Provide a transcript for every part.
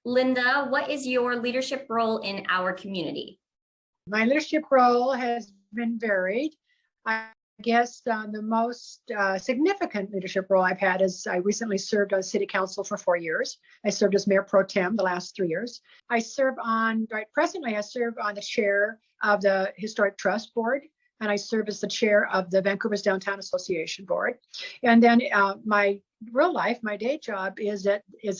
Linda, what is your leadership role in our community? My leadership role has been varied. I guess the most significant leadership role I've had is I recently served on City Council for 4 years. I served as Mayor Pro Tem the last 3 years. Presently I serve on the chair of the Historic Trust Board, and I serve as the chair of the Vancouver's Downtown Association Board. And then my real life, my day job is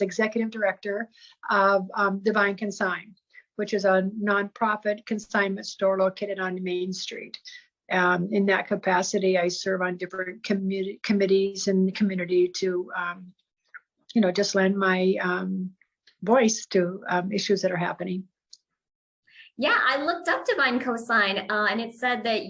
executive director of Divine Consign, which is a nonprofit consignment store located on Main Street. In that capacity, I serve on different committees in the community to, just lend my voice to issues that are happening. Yeah, I looked up Divine Cosign and it said that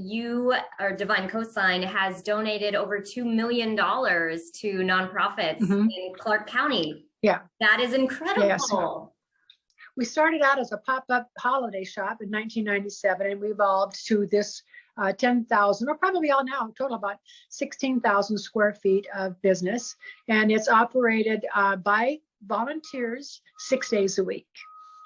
Divine Cosign has donated over $2 million to nonprofits in Clark County. Yeah. That is incredible. Yes. We started out as a pop-up holiday shop in 1997, and we evolved to this 10,000, or probably all now, total about 16,000 square feet of business. And it's operated by volunteers 6 days a week.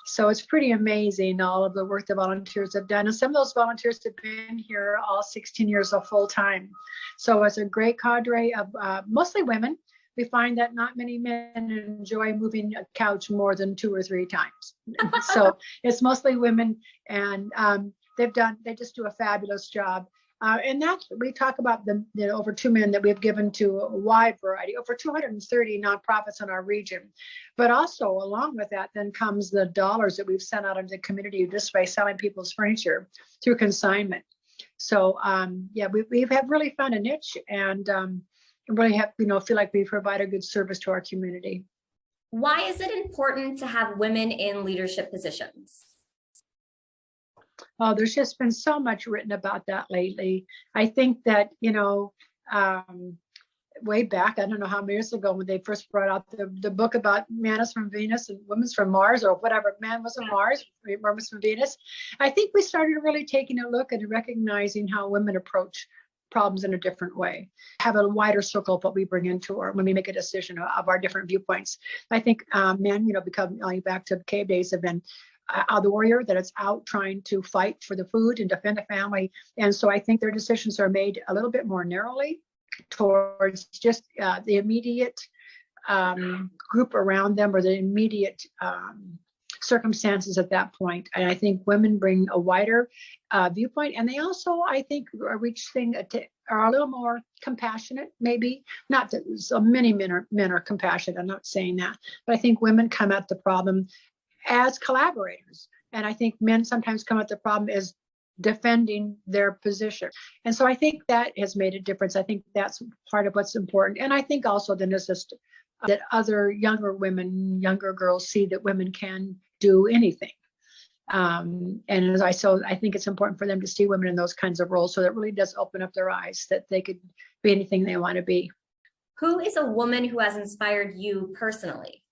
So it's pretty amazing, all of the work the volunteers have done. And some of those volunteers have been here all 16 years of full time. So it's a great cadre of mostly women. We find that not many men enjoy moving a couch more than 2 or 3 times. So it's mostly women, and they just do a fabulous job. And that we talk about the over $2 million that we've given to a wide variety, over 230 nonprofits in our region. But also along with that, then comes the dollars that we've sent out into the community this way, selling people's furniture through consignment. So we have really found a niche, and really have feel like we provide a good service to our community. Why is it important to have women in leadership positions? Oh, there's just been so much written about that lately. I think that, way back, I don't know how many years ago, when they first brought out the book about man is from Venus and woman's from Mars, or whatever, man was from Mars, woman was from Venus. I think we started really taking a look and recognizing how women approach problems in a different way, have a wider circle of what we bring into, or when we make a decision of our different viewpoints. I think men, become, back to cave days, have been the warrior that is out trying to fight for the food and defend the family. And so I think their decisions are made a little bit more narrowly towards just the immediate group around them, or the immediate circumstances at that point. And I think women bring a wider viewpoint, and they also, I think, are a little more compassionate. Maybe not that so many men are compassionate. I'm not saying that, but I think women come at the problem as collaborators, and I think men sometimes come at the problem as defending their position. And so I think that has made a difference. I think that's part of what's important. And I think also the necessity that other younger girls see that women can do anything. And I think it's important for them to see women in those kinds of roles, so that really does open up their eyes that they could be anything they want to be. Who is a woman who has inspired you personally?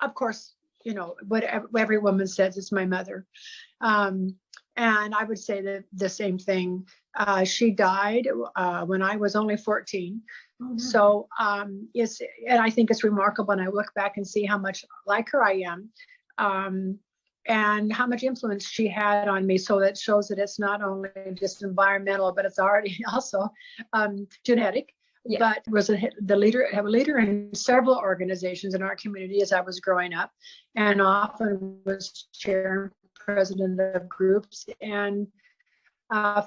Of course, what every woman says, it's my mother. And I would say the same thing. She died when I was only 14. Mm-hmm. So and I think it's remarkable, and I look back and see how much like her I am, and how much influence she had on me. So that shows that it's not only just environmental, but it's already also genetic. Yes. But was a leader in several organizations in our community as I was growing up, and often was chair and president of groups, and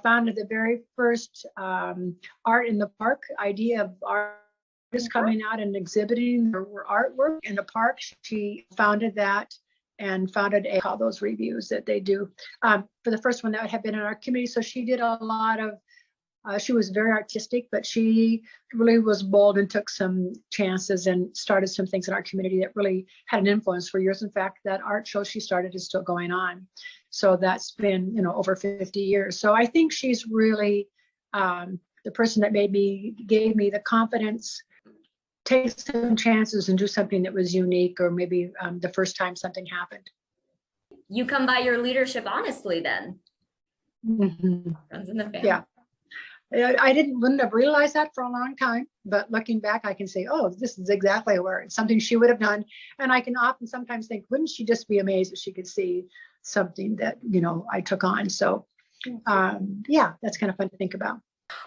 founded the very first art in the park idea of artists coming out and exhibiting their artwork in the park. She founded that and founded all those reviews that they do for the first one that had been in our community. So she did a lot of. She was very artistic, but she really was bold and took some chances and started some things in our community that really had an influence for years. In fact, that art show she started is still going on. So that's been, over 50 years. So I think she's really the person that gave me the confidence, take some chances and do something that was unique, or maybe the first time something happened. You come by your leadership honestly then. Mm-hmm. Runs in the family. Yeah. wouldn't have realized that for a long time, but looking back, I can say, oh, this is exactly where it's something she would have done. And I can often sometimes think, wouldn't she just be amazed if she could see something that, I took on. So yeah, that's kind of fun to think about.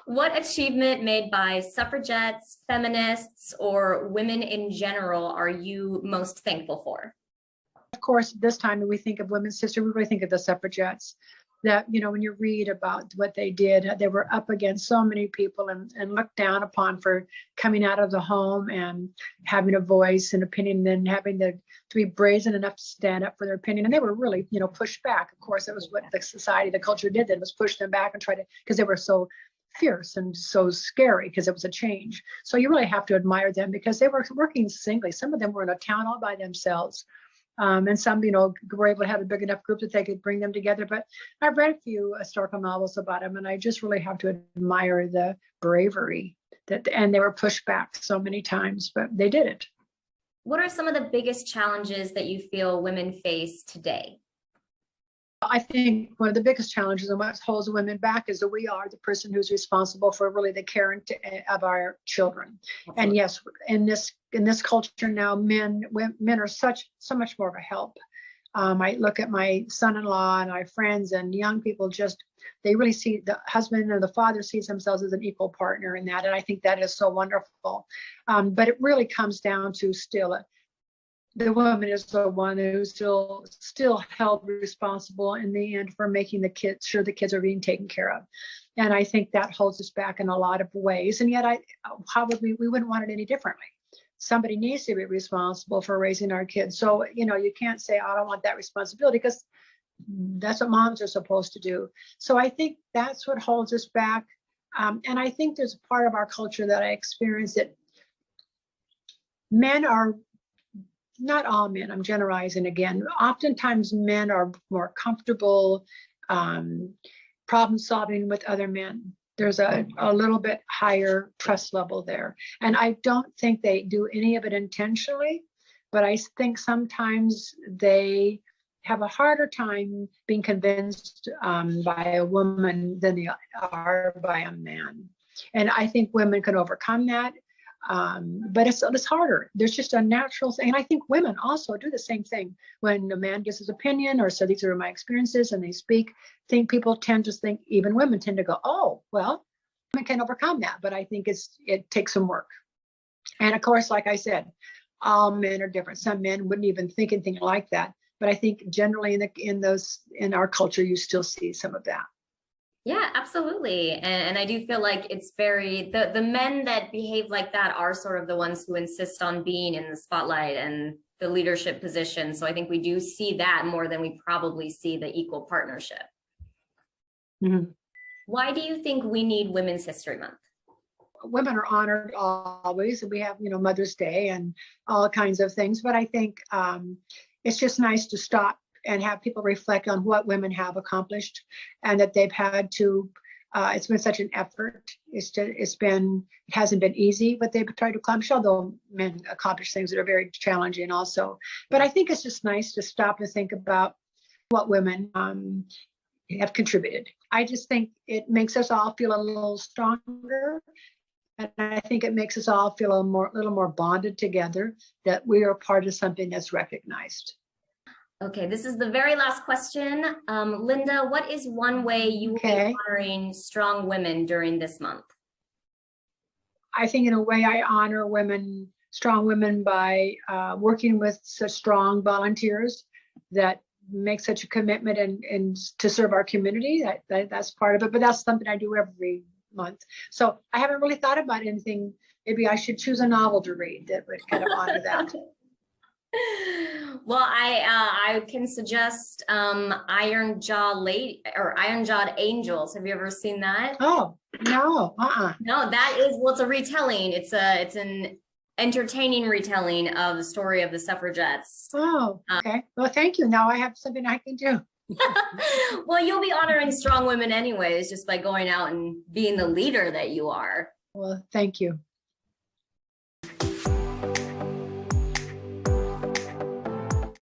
What achievement made by suffragettes, feminists, or women in general are you most thankful for? Of course, this time when we think of women's history, we really think of the suffragettes. That, when you read about what they did, they were up against so many people and looked down upon for coming out of the home and having a voice and opinion, and having to be brazen enough to stand up for their opinion. And they were really, pushed back. Of course, it was what the society, the culture did, that was push them back and try to, because they were so fierce and so scary, because it was a change. So you really have to admire them, because they were working singly. Some of them were in a town all by themselves. And some, were able to have a big enough group that they could bring them together. But I've read a few historical novels about them, and I just really have to admire the bravery and they were pushed back so many times, but they did it. What are some of the biggest challenges that you feel women face today? I think one of the biggest challenges and what holds women back is that we are the person who's responsible for really the caring of our children. Absolutely. And yes, in this culture now, men are so much more of a help. I look at my son-in-law and my friends and young people, they really see the husband and the father sees themselves as an equal partner in that. And I think that is so wonderful. But it really comes down to still the woman is the one who's still held responsible in the end for making sure the kids are being taken care of. And I think that holds us back in a lot of ways. And yet we wouldn't want it any differently. Somebody needs to be responsible for raising our kids. So, you can't say, I don't want that responsibility, because that's what moms are supposed to do. So I think that's what holds us back. And I think there's a part of our culture that I experience that men are, not all men, I'm generalizing again. Oftentimes men are more comfortable problem solving with other men. There's a little bit higher trust level there. And I don't think they do any of it intentionally, but I think sometimes they have a harder time being convinced by a woman than they are by a man. And I think women can overcome that. But it's harder. There's just a natural thing. And I think women also do the same thing. When a man gives his opinion or says, these are my experiences, and they speak, people tend to think, even women tend to go, oh, well, women can overcome that. But I think it takes some work. And of course, like I said, all men are different. Some men wouldn't even think anything like that. But I think generally in our culture, you still see some of that. Yeah, absolutely. And I do feel like it's the men that behave like that are sort of the ones who insist on being in the spotlight and the leadership position. So I think we do see that more than we probably see the equal partnership. Mm-hmm. Why do you think we need Women's History Month? Women are honored always. We have, Mother's Day and all kinds of things. But I think it's just nice to stop and have people reflect on what women have accomplished, and that they've had to, it's been such an effort. It hasn't been easy, but they've tried to accomplish, although men accomplish things that are very challenging also. But I think it's just nice to stop and think about what women have contributed. I just think it makes us all feel a little stronger. And I think it makes us all feel a little more bonded together, that we are part of something that's recognized. Okay, this is the very last question. Linda, what is one way you will be honoring strong women during this month? I think in a way I honor strong women by working with such strong volunteers that make such a commitment and to serve our community. That's part of it, but that's something I do every month. So I haven't really thought about anything. Maybe I should choose a novel to read that would kind of honor that. Well, I can suggest Iron Jawed Angels. Have you ever seen that? Oh, no. No, it's a retelling. It's an entertaining retelling of the story of the suffragettes. Oh, okay. Well, thank you. Now I have something I can do. Well, you'll be honoring strong women anyways, just by going out and being the leader that you are. Well, thank you.